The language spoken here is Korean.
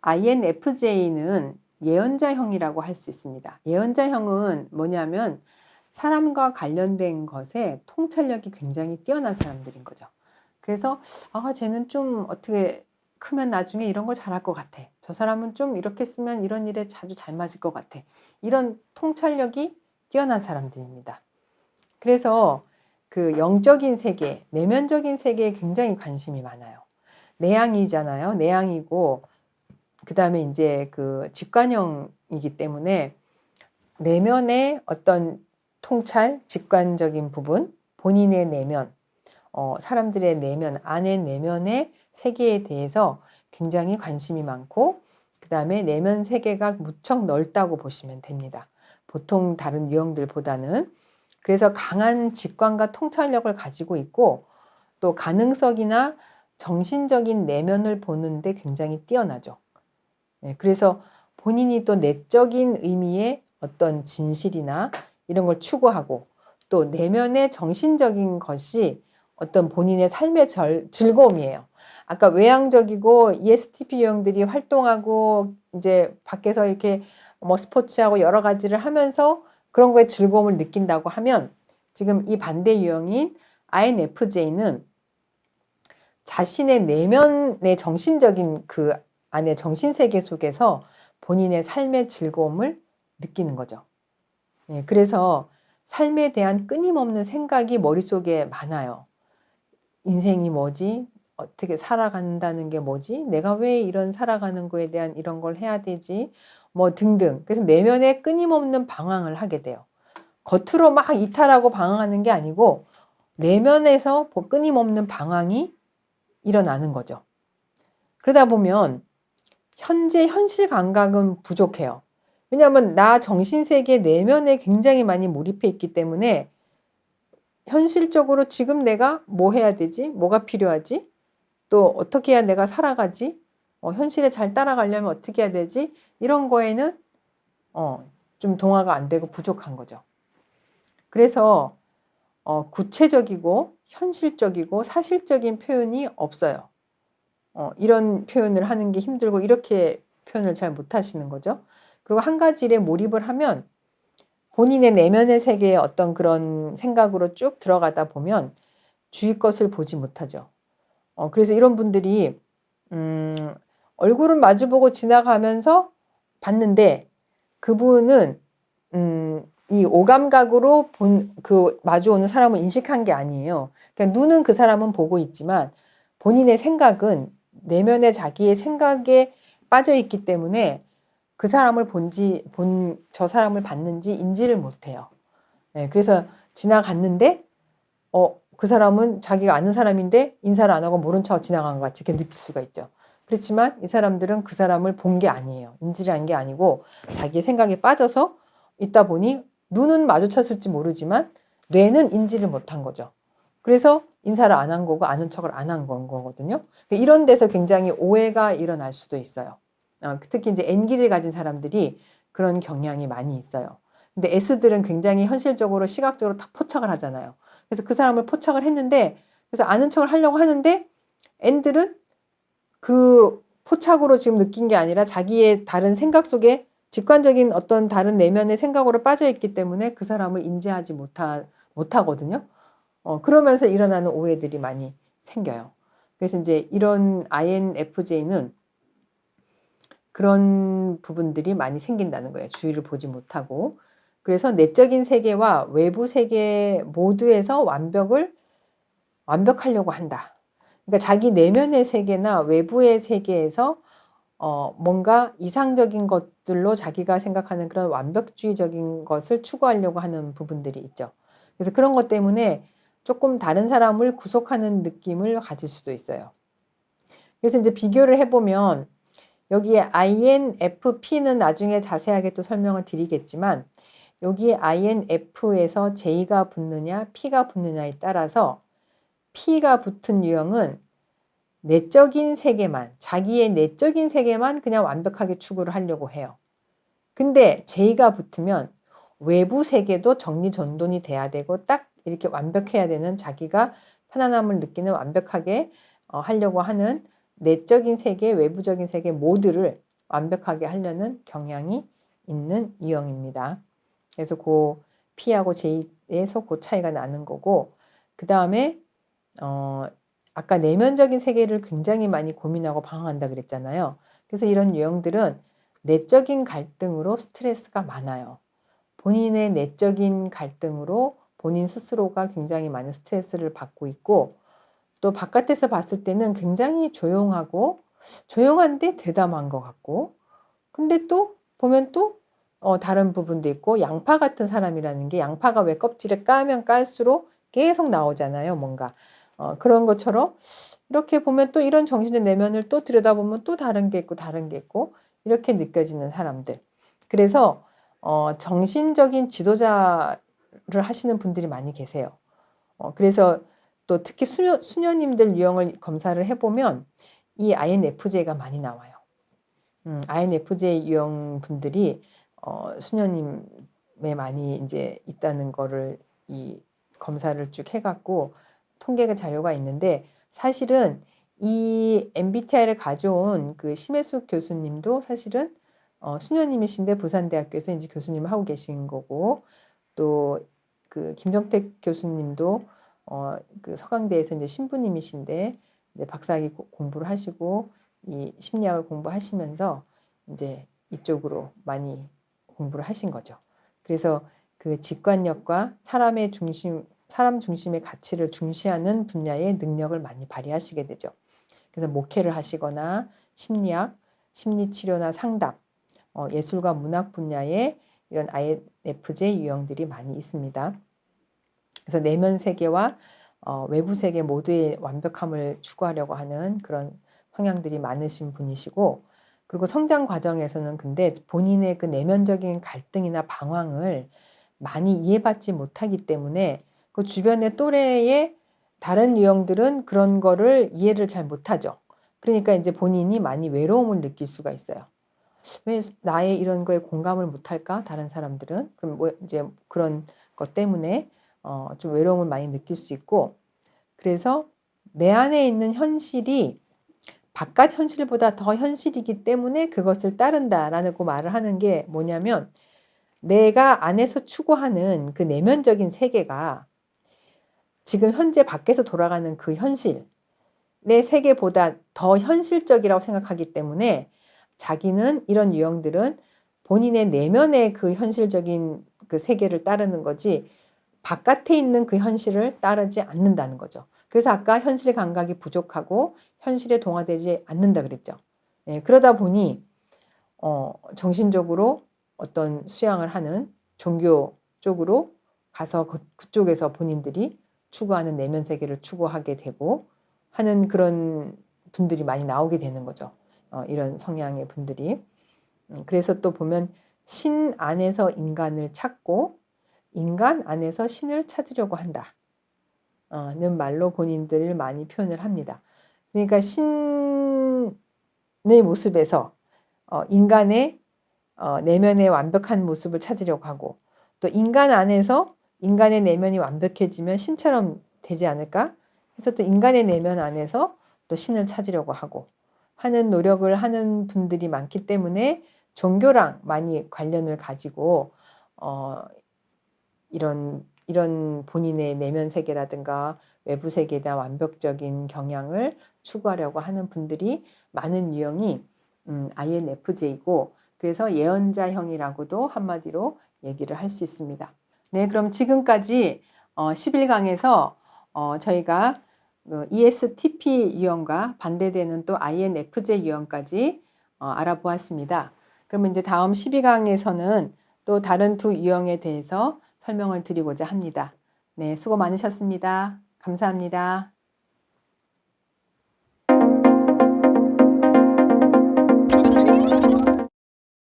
INFJ는 예언자형이라고 할 수 있습니다. 예언자형은 뭐냐면 사람과 관련된 것에 통찰력이 굉장히 뛰어난 사람들인 거죠. 그래서 쟤는 좀 어떻게 크면 나중에 이런 걸 잘할 것 같아. 저 사람은 좀 이렇게 쓰면 이런 일에 자주 잘 맞을 것 같아. 이런 통찰력이 뛰어난 사람들입니다. 그래서 그 영적인 세계, 내면적인 세계에 굉장히 관심이 많아요. 내향이잖아요. 내향이고 그 다음에 이제 그 직관형이기 때문에 내면의 어떤 통찰, 직관적인 부분, 본인의 내면, 사람들의 내면, 안의 내면의 세계에 대해서 굉장히 관심이 많고 그 다음에 내면 세계가 무척 넓다고 보시면 됩니다. 보통 다른 유형들보다는. 그래서 강한 직관과 통찰력을 가지고 있고 또 가능성이나 정신적인 내면을 보는데 굉장히 뛰어나죠. 그래서 본인이 또 내적인 의미의 어떤 진실이나 이런 걸 추구하고 또 내면의 정신적인 것이 어떤 본인의 삶의 즐거움이에요. 아까 외향적이고 ESTP 유형들이 활동하고 이제 밖에서 이렇게 뭐 스포츠하고 여러 가지를 하면서 그런 거에 즐거움을 느낀다고 하면 지금 이 반대 유형인 INFJ는 자신의 내면의 정신적인 그 안에 정신세계 속에서 본인의 삶의 즐거움을 느끼는 거죠. 그래서 삶에 대한 끊임없는 생각이 머릿속에 많아요. 인생이 뭐지? 어떻게 살아간다는 게 뭐지? 내가 왜 이런 살아가는 거에 대한 이런 걸 해야 되지? 뭐 등등. 그래서 내면에 끊임없는 방황을 하게 돼요. 겉으로 막 이탈하고 방황하는 게 아니고 내면에서 끊임없는 방황이 일어나는 거죠. 그러다 보면 현재 현실 감각은 부족해요. 왜냐하면 나 정신세계 내면에 굉장히 많이 몰입해 있기 때문에 현실적으로 지금 내가 뭐 해야 되지? 뭐가 필요하지? 또 어떻게 해야 내가 살아가지? 현실에 잘 따라가려면 어떻게 해야 되지? 이런 거에는 좀 동화가 안 되고 부족한 거죠. 그래서 구체적이고 현실적이고 사실적인 표현이 없어요. 이런 표현을 하는 게 힘들고 이렇게 표현을 잘 못하시는 거죠. 그리고 한 가지 일에 몰입을 하면 본인의 내면의 세계에 어떤 그런 생각으로 쭉 들어가다 보면 주위 것을 보지 못하죠. 그래서 이런 분들이 얼굴은 마주보고 지나가면서 봤는데 그분은 이 오감각으로 그 마주오는 사람을 인식한 게 아니에요. 그러니까 눈은 그 사람은 보고 있지만 본인의 생각은 내면의 자기의 생각에 빠져 있기 때문에 그 사람을 저 사람을 봤는지 인지를 못해요. 그래서 지나갔는데, 그 사람은 자기가 아는 사람인데 인사를 안 하고 모른 척 지나간 것 같이 이렇게 느낄 수가 있죠. 그렇지만 이 사람들은 그 사람을 본 게 아니에요. 인지를 한 게 아니고 자기의 생각에 빠져서 있다 보니 눈은 마주쳤을지 모르지만 뇌는 인지를 못한 거죠. 그래서 인사를 안 한 거고 아는 척을 안 한 거거든요. 이런 데서 굉장히 오해가 일어날 수도 있어요. 특히 이제 N기질 가진 사람들이 그런 경향이 많이 있어요. 근데 S들은 굉장히 현실적으로 시각적으로 딱 포착을 하잖아요. 그래서 그 사람을 포착을 했는데 그래서 아는 척을 하려고 하는데 N들은 그 포착으로 지금 느낀 게 아니라 자기의 다른 생각 속에 직관적인 어떤 다른 내면의 생각으로 빠져 있기 때문에 그 사람을 인지하지 못하거든요. 그러면서 일어나는 오해들이 많이 생겨요. 그래서 이제 이런 INFJ는 그런 부분들이 많이 생긴다는 거예요. 주위를 보지 못하고. 그래서 내적인 세계와 외부 세계 모두에서 완벽하려고 한다. 그러니까 자기 내면의 세계나 외부의 세계에서 뭔가 이상적인 것들로 자기가 생각하는 그런 완벽주의적인 것을 추구하려고 하는 부분들이 있죠. 그래서 그런 것 때문에 조금 다른 사람을 구속하는 느낌을 가질 수도 있어요. 그래서 이제 비교를 해보면 여기에 INFP는 나중에 자세하게 또 설명을 드리겠지만 여기에 INF에서 J가 붙느냐 P가 붙느냐에 따라서 P가 붙은 유형은 내적인 세계만, 자기의 내적인 세계만 그냥 완벽하게 추구를 하려고 해요. 근데 J가 붙으면 외부 세계도 정리전돈이 돼야 되고 딱 이렇게 완벽해야 되는 자기가 편안함을 느끼는 완벽하게 하려고 하는 내적인 세계, 외부적인 세계 모두를 완벽하게 하려는 경향이 있는 유형입니다. 그래서 그 P하고 J에서 그 차이가 나는 거고, 그 다음에 아까 내면적인 세계를 굉장히 많이 고민하고 방황한다 그랬잖아요. 그래서 이런 유형들은 내적인 갈등으로 스트레스가 많아요. 본인의 내적인 갈등으로 본인 스스로가 굉장히 많은 스트레스를 받고 있고, 또 바깥에서 봤을 때는 굉장히 조용한데 대담한 것 같고, 근데 또 보면 또 다른 부분도 있고, 양파 같은 사람이라는 게, 양파가 왜 껍질을 까면 깔수록 계속 나오잖아요, 뭔가. 그런 것처럼 이렇게 보면 또 이런 정신의 내면을 또 들여다보면 또 다른 게 있고 이렇게 느껴지는 사람들. 그래서 정신적인 지도자를 하시는 분들이 많이 계세요. 그래서 또 특히 수녀님들 유형을 검사를 해보면 이 INFJ가 많이 나와요. INFJ 유형 분들이 수녀님에 많이 이제 있다는 거를 이 검사를 쭉 해갖고 통계가 자료가 있는데, 사실은 이 MBTI를 가져온 그 심혜숙 교수님도 사실은 수녀님이신데 부산대학교에서 이제 교수님을 하고 계신 거고, 또 그 김정택 교수님도 그 서강대에서 이제 신부님이신데 이제 박사학위 공부를 하시고 이 심리학을 공부하시면서 이제 이쪽으로 많이 공부를 하신 거죠. 그래서 그 직관력과 사람 중심의 가치를 중시하는 분야의 능력을 많이 발휘하시게 되죠. 그래서 목회를 하시거나 심리학, 심리치료나 상담, 예술과 문학 분야에 이런 INFJ 유형들이 많이 있습니다. 그래서 내면 세계와 외부 세계 모두의 완벽함을 추구하려고 하는 그런 성향들이 많으신 분이시고, 그리고 성장 과정에서는 근데 본인의 그 내면적인 갈등이나 방황을 많이 이해받지 못하기 때문에 그 주변의 또래의 다른 유형들은 그런 거를 이해를 잘 못하죠. 그러니까 이제 본인이 많이 외로움을 느낄 수가 있어요. 왜 나의 이런 거에 공감을 못할까? 다른 사람들은. 그럼 뭐 이제 그런 것 때문에 좀 외로움을 많이 느낄 수 있고, 그래서 내 안에 있는 현실이 바깥 현실보다 더 현실이기 때문에 그것을 따른다라고 말을 하는 게 뭐냐면, 내가 안에서 추구하는 그 내면적인 세계가 지금 현재 밖에서 돌아가는 그 현실의 세계보다 더 현실적이라고 생각하기 때문에 자기는 이런 유형들은 본인의 내면의 그 현실적인 그 세계를 따르는 거지 바깥에 있는 그 현실을 따르지 않는다는 거죠. 그래서 아까 현실 감각이 부족하고 현실에 동화되지 않는다 그랬죠. 예, 그러다 보니 정신적으로 어떤 수양을 하는 종교 쪽으로 가서 그쪽에서 본인들이 추구하는 내면 세계를 추구하게 되고 하는 그런 분들이 많이 나오게 되는 거죠. 이런 성향의 분들이. 그래서 또 보면 신 안에서 인간을 찾고 인간 안에서 신을 찾으려고 한다. 는 말로 본인들을 많이 표현을 합니다. 그러니까 신의 모습에서 인간의 내면의 완벽한 모습을 찾으려고 하고, 또 인간 안에서 인간의 내면이 완벽해지면 신처럼 되지 않을까? 그래서 또 인간의 내면 안에서 또 신을 찾으려고 하고 하는 노력을 하는 분들이 많기 때문에 종교랑 많이 관련을 가지고 이런 본인의 내면 세계라든가 외부 세계에 대한 완벽적인 경향을 추구하려고 하는 분들이 많은 유형이 INFJ이고, 그래서 예언자형이라고도 한마디로 얘기를 할 수 있습니다. 네, 그럼 지금까지 11강에서 저희가 ESTP 유형과 반대되는 또 INFJ 유형까지 알아보았습니다. 그러면 이제 다음 12강에서는 또 다른 두 유형에 대해서 설명을 드리고자 합니다. 네, 수고 많으셨습니다. 감사합니다.